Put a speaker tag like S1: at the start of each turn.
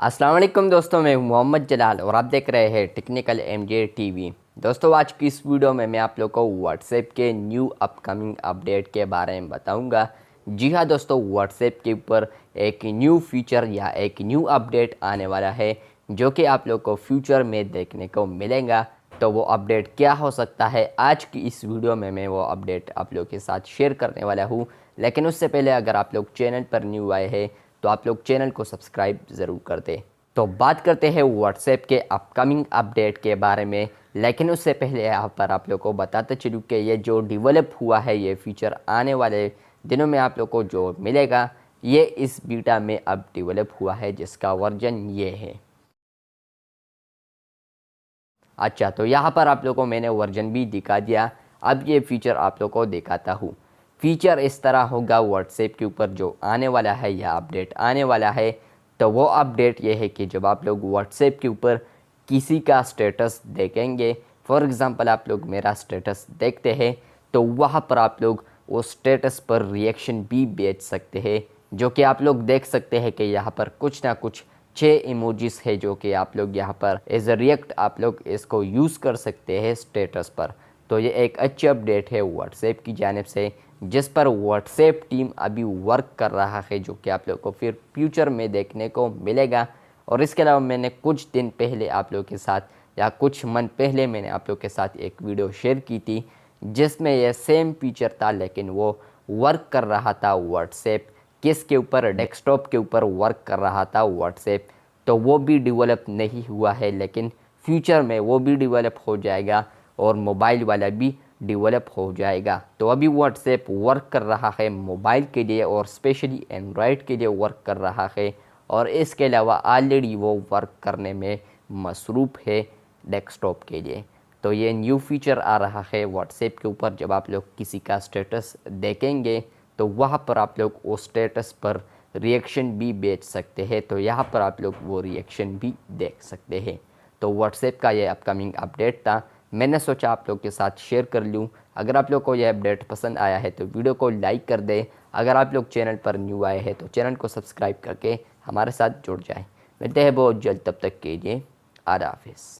S1: अस्सलाम वालेकुम दोस्तों, मैं हूं मोहम्मद जलाल और आप देख रहे हैं टेक्निकल एमजे टीवी। दोस्तों, आज की इस वीडियो में मैं आप लोग को व्हाट्सएप के न्यू अपकमिंग अपडेट के बारे में बताऊंगा। जी हाँ दोस्तों, व्हाट्सएप के ऊपर एक न्यू फीचर या एक न्यू अपडेट आने वाला है जो कि आप लोग को फ्यूचर में देखने को मिलेगा। तो वो अपडेट क्या हो सकता है, आज की इस वीडियो में मैं वो अपडेट आप लोग के साथ शेयर करने वाला हूँ। लेकिन उससे पहले अगर आप लोग चैनल पर न्यू आए हैं तो आप लोग चैनल को सब्सक्राइब ज़रूर कर दें। तो बात करते हैं व्हाट्सएप के अपकमिंग अपडेट के बारे में। लेकिन उससे पहले यहाँ पर आप लोग को बताते चलूँ कि ये जो डेवलप हुआ है, ये फीचर आने वाले दिनों में आप लोग को जो मिलेगा, ये इस बीटा में अब डेवलप हुआ है जिसका वर्जन ये है। अच्छा, तो यहाँ पर आप लोग को मैंने वर्जन भी दिखा दिया। अब ये फीचर आप लोग को दिखाता हूँ। फीचर इस तरह होगा, व्हाट्सएप के ऊपर जो आने वाला है या अपडेट आने वाला है, तो वो अपडेट ये है कि जब आप लोग व्हाट्सएप के ऊपर किसी का स्टेटस देखेंगे, फॉर एग्ज़ाम्पल आप लोग मेरा स्टेटस देखते हैं, तो वहाँ पर आप लोग उस स्टेटस पर रिएक्शन भी भेज सकते हैं, जो कि आप लोग देख सकते हैं कि यहाँ पर कुछ ना कुछ 6 इमोजीज है जो कि आप लोग यहाँ पर एज अ रिएक्ट आप लोग इसको यूज़ कर सकते हैं स्टेटस पर। तो ये एक अच्छी अपडेट है व्हाट्सएप की जानिब से, जिस पर व्हाट्सएप टीम अभी वर्क कर रहा है, जो कि आप लोग को फिर फ्यूचर में देखने को मिलेगा। और इसके अलावा मैंने कुछ दिन पहले आप लोग के साथ या कुछ मंथ पहले मैंने आप लोग के साथ एक वीडियो शेयर की थी जिसमें यह सेम फीचर था, लेकिन वो वर्क कर रहा था व्हाट्सएप किसके ऊपर, डेस्कटॉप के ऊपर वर्क कर रहा था व्हाट्सएप। तो वो भी डेवलप नहीं हुआ है, लेकिन फ्यूचर में वो भी डेवलप हो जाएगा और मोबाइल वाला भी डेवलप हो जाएगा। तो अभी व्हाट्सएप वर्क कर रहा है मोबाइल के लिए और स्पेशली एंड्रॉयड के लिए वर्क कर रहा है, और इसके अलावा ऑलरेडी वो वर्क करने में मसरूफ़ है डेस्कटॉप के लिए। तो ये न्यू फीचर आ रहा है व्हाट्सएप के ऊपर। जब आप लोग किसी का स्टेटस देखेंगे तो वहाँ पर आप लोग उस स्टेटस पर रिएक्शन भी भेज सकते हैं, तो यहाँ पर आप लोग वो रिएक्शन भी देख सकते हैं। तो व्हाट्सएप का ये अपकमिंग अपडेट था, मैंने सोचा आप लोग के साथ शेयर कर लूँ। अगर आप लोग को यह अपडेट पसंद आया है तो वीडियो को लाइक कर दें। अगर आप लोग चैनल पर न्यू आए हैं तो चैनल को सब्सक्राइब करके हमारे साथ जुड़ जाएं। मिलते हैं बहुत जल्द, तब तक के लिए आदा हाफिज़।